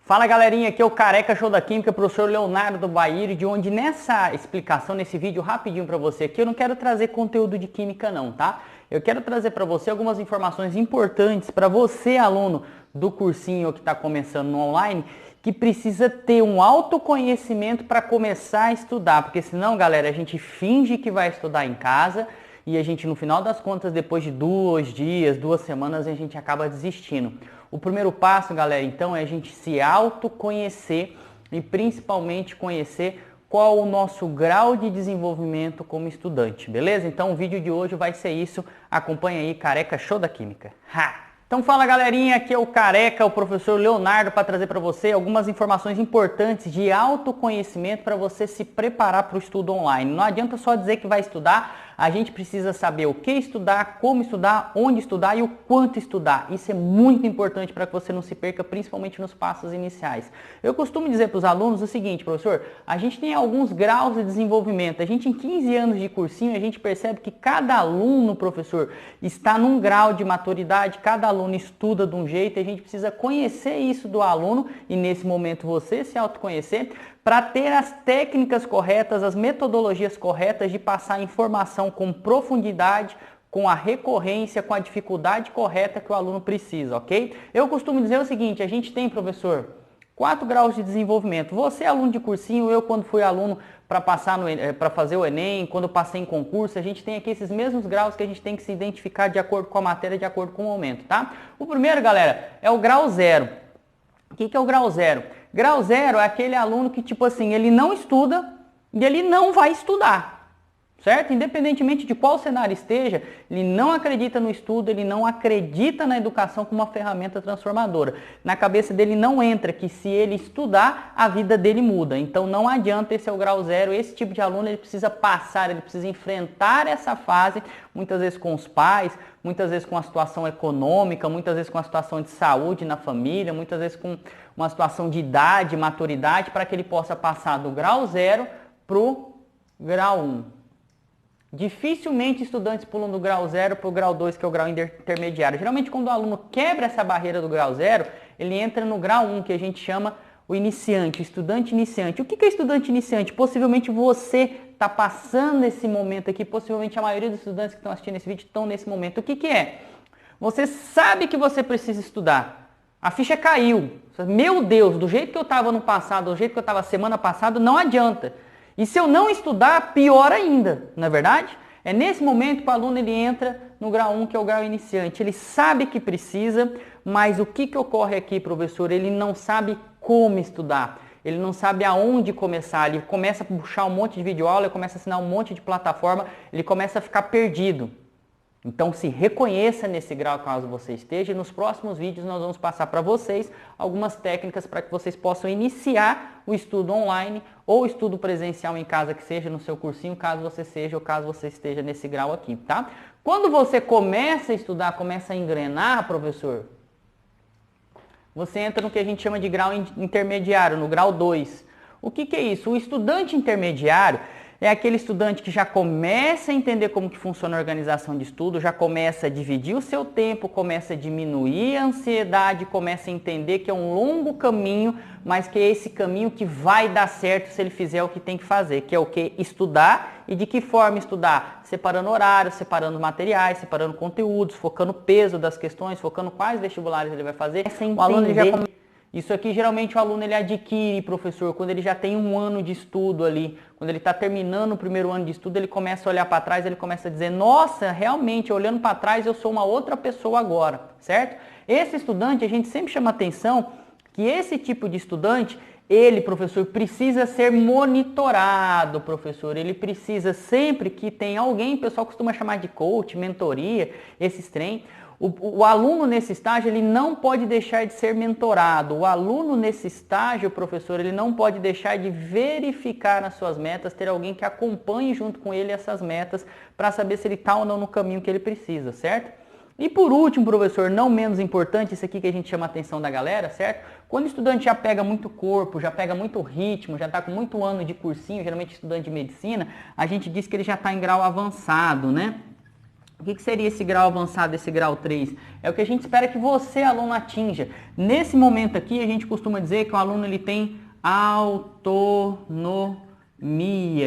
Fala galerinha, aqui é o Careca Show da Química, professor Leonardo Bairi, de onde nessa explicação, nesse vídeo rapidinho para você aqui, eu não quero trazer conteúdo de química não, tá? Eu quero trazer para você algumas informações importantes para você, aluno do cursinho que está começando no online, que precisa ter um autoconhecimento para começar a estudar, porque senão, galera, a gente finge que vai estudar em casa e a gente, no final das contas, depois de 2 dias, 2 semanas, a gente acaba desistindo. O primeiro passo, galera, então, é a gente se autoconhecer e principalmente conhecer qual o nosso grau de desenvolvimento como estudante, beleza? Então o vídeo de hoje vai ser isso. Acompanha aí, Careca Show da Química. Ha! Então fala galerinha, aqui é o Careca, o professor Leonardo, para trazer para você algumas informações importantes de autoconhecimento para você se preparar para o estudo online. Não adianta só dizer que vai estudar, a gente precisa saber o que estudar, como estudar, onde estudar e o quanto estudar. Isso é muito importante para que você não se perca, principalmente nos passos iniciais. Eu costumo dizer para os alunos o seguinte, professor, a gente tem alguns graus de desenvolvimento. A gente em 15 anos de cursinho, a gente percebe que cada aluno, professor, está num grau de maturidade, cada aluno estuda de um jeito, e a gente precisa conhecer isso do aluno e nesse momento você se autoconhecer para ter as técnicas corretas, as metodologias corretas de passar a informação com profundidade, com a recorrência, com a dificuldade correta que o aluno precisa, ok? Eu costumo dizer o seguinte, a gente tem, professor, 4 graus de desenvolvimento. Você é aluno de cursinho, eu quando fui aluno para fazer o Enem, quando eu passei em concurso, a gente tem aqui esses mesmos graus que a gente tem que se identificar de acordo com a matéria, de acordo com o momento, tá? O primeiro, galera, é o grau 0. O que é o grau 0? Grau 0 é aquele aluno que, tipo assim, ele não estuda e ele não vai estudar. Certo? Independentemente de qual cenário esteja, ele não acredita no estudo, ele não acredita na educação como uma ferramenta transformadora. Na cabeça dele não entra que se ele estudar, a vida dele muda. Então não adianta, esse é o grau 0. Esse tipo de aluno ele precisa passar, ele precisa enfrentar essa fase, muitas vezes com os pais, muitas vezes com a situação econômica, muitas vezes com a situação de saúde na família, muitas vezes com uma situação de idade, maturidade, para que ele possa passar do grau 0 para o grau 1. Dificilmente estudantes pulam do grau 0 para o grau 2, que é o grau intermediário. Geralmente, quando o aluno quebra essa barreira do grau 0, ele entra no grau 1, que a gente chama o iniciante, o estudante iniciante. O que é estudante iniciante? Possivelmente você está passando esse momento aqui, possivelmente a maioria dos estudantes que estão assistindo esse vídeo estão nesse momento. O que é? Você sabe que você precisa estudar. A ficha caiu. Meu Deus, do jeito que eu estava no passado, do jeito que eu estava semana passada, não adianta. E se eu não estudar, pior ainda, não é verdade? É nesse momento que o aluno ele entra no grau 1, que é o grau iniciante. Ele sabe que precisa, mas o que ocorre aqui, professor? Ele não sabe como estudar. Ele não sabe aonde começar. Ele começa a puxar um monte de videoaula, ele começa a assinar um monte de plataforma, ele começa a ficar perdido. Então se reconheça nesse grau caso você esteja e nos próximos vídeos nós vamos passar para vocês algumas técnicas para que vocês possam iniciar o estudo online ou estudo presencial em casa, que seja no seu cursinho, caso você seja ou caso você esteja nesse grau aqui, tá? Quando você começa a estudar, começa a engrenar, professor, você entra no que a gente chama de grau intermediário, no grau 2. O que é isso? O estudante intermediário é aquele estudante que já começa a entender como que funciona a organização de estudo, já começa a dividir o seu tempo, começa a diminuir a ansiedade, começa a entender que é um longo caminho, mas que é esse caminho que vai dar certo se ele fizer o que tem que fazer, que é o que? Estudar. E de que forma estudar? Separando horários, separando materiais, separando conteúdos, focando o peso das questões, focando quais vestibulares ele vai fazer. O aluno ele já Isso aqui geralmente o aluno ele adquire, professor, quando ele já tem 1 ano de estudo ali, quando ele está terminando o primeiro ano de estudo, ele começa a olhar para trás, ele começa a dizer, nossa, realmente, olhando para trás eu sou uma outra pessoa agora, certo? Esse estudante, a gente sempre chama atenção que esse tipo de estudante, ele, professor, precisa ser monitorado, professor, ele precisa sempre que tem alguém, o pessoal costuma chamar de coach, mentoria, esses trem. O aluno nesse estágio, ele não pode deixar de ser mentorado. O aluno nesse estágio, professor, ele não pode deixar de verificar as suas metas, ter alguém que acompanhe junto com ele essas metas para saber se ele está ou não no caminho que ele precisa, certo? E por último, professor, não menos importante, isso aqui que a gente chama a atenção da galera, certo? Quando o estudante já pega muito corpo, já pega muito ritmo, já está com muito ano de cursinho, geralmente estudante de medicina, a gente diz que ele já está em grau avançado, né? O que seria esse grau avançado, esse grau 3? É o que a gente espera que você, aluno, atinja. Nesse momento aqui, a gente costuma dizer que o aluno ele tem autonomia,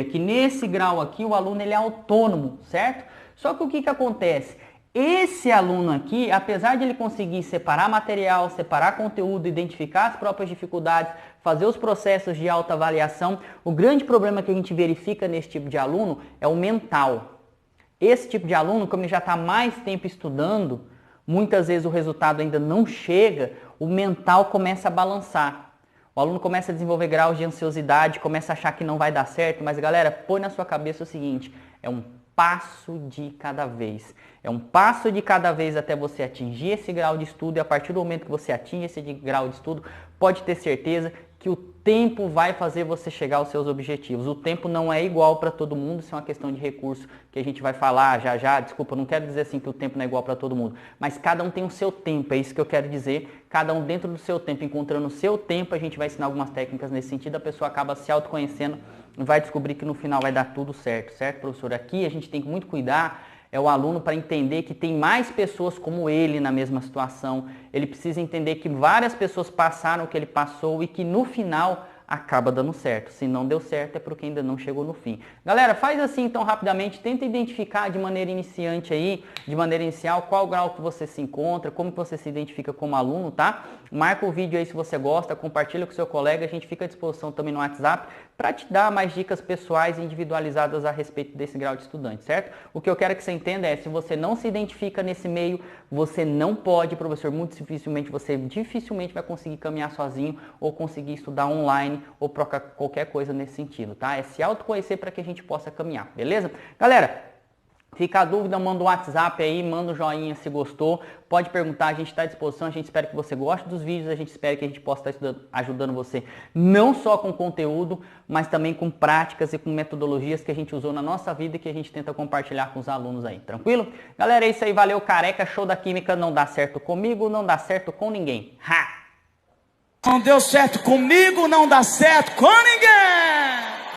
que nesse grau aqui o aluno ele é autônomo, certo? Só que o que acontece? Esse aluno aqui, apesar de ele conseguir separar material, separar conteúdo, identificar as próprias dificuldades, fazer os processos de autoavaliação, o grande problema que a gente verifica nesse tipo de aluno é o mental. Esse tipo de aluno, como ele já está mais tempo estudando, muitas vezes o resultado ainda não chega, o mental começa a balançar. O aluno começa a desenvolver graus de ansiosidade, começa a achar que não vai dar certo, mas galera, põe na sua cabeça o seguinte, é um passo de cada vez. É um passo de cada vez até você atingir esse grau de estudo e a partir do momento que você atinge esse grau de estudo, pode ter certeza que o tempo vai fazer você chegar aos seus objetivos. O tempo não é igual para todo mundo, isso é uma questão de recurso que a gente vai falar já já. Desculpa, não quero dizer assim que o tempo não é igual para todo mundo, mas cada um tem o seu tempo, é isso que eu quero dizer. Cada um dentro do seu tempo, encontrando o seu tempo, a gente vai ensinar algumas técnicas nesse sentido, a pessoa acaba se autoconhecendo e vai descobrir que no final vai dar tudo certo, certo, professor? Aqui a gente tem que muito cuidar o aluno para entender que tem mais pessoas como ele na mesma situação. Ele precisa entender que várias pessoas passaram o que ele passou e que no final acaba dando certo. Se não deu certo é porque ainda não chegou no fim. Galera, faz assim então rapidamente, tenta identificar de maneira iniciante aí, de maneira inicial, qual grau que você se encontra, como que você se identifica como aluno, tá? Marca o vídeo aí se você gosta, compartilha com seu colega, a gente fica à disposição também no WhatsApp para te dar mais dicas pessoais e individualizadas a respeito desse grau de estudante, certo? O que eu quero que você entenda é, se você não se identifica nesse meio, você não pode, professor, muito dificilmente, você dificilmente vai conseguir caminhar sozinho ou conseguir estudar online ou qualquer coisa nesse sentido, tá? É se autoconhecer para que a gente possa caminhar, beleza? Galera, fica a dúvida, manda um WhatsApp aí, manda um joinha se gostou, pode perguntar, a gente está à disposição, a gente espera que você goste dos vídeos, a gente espera que a gente possa estar ajudando você não só com conteúdo, mas também com práticas e com metodologias que a gente usou na nossa vida e que a gente tenta compartilhar com os alunos aí, tranquilo? Galera, é isso aí, valeu, careca, show da química, não dá certo comigo, não dá certo com ninguém. Ha! Não deu certo comigo, não dá certo com ninguém!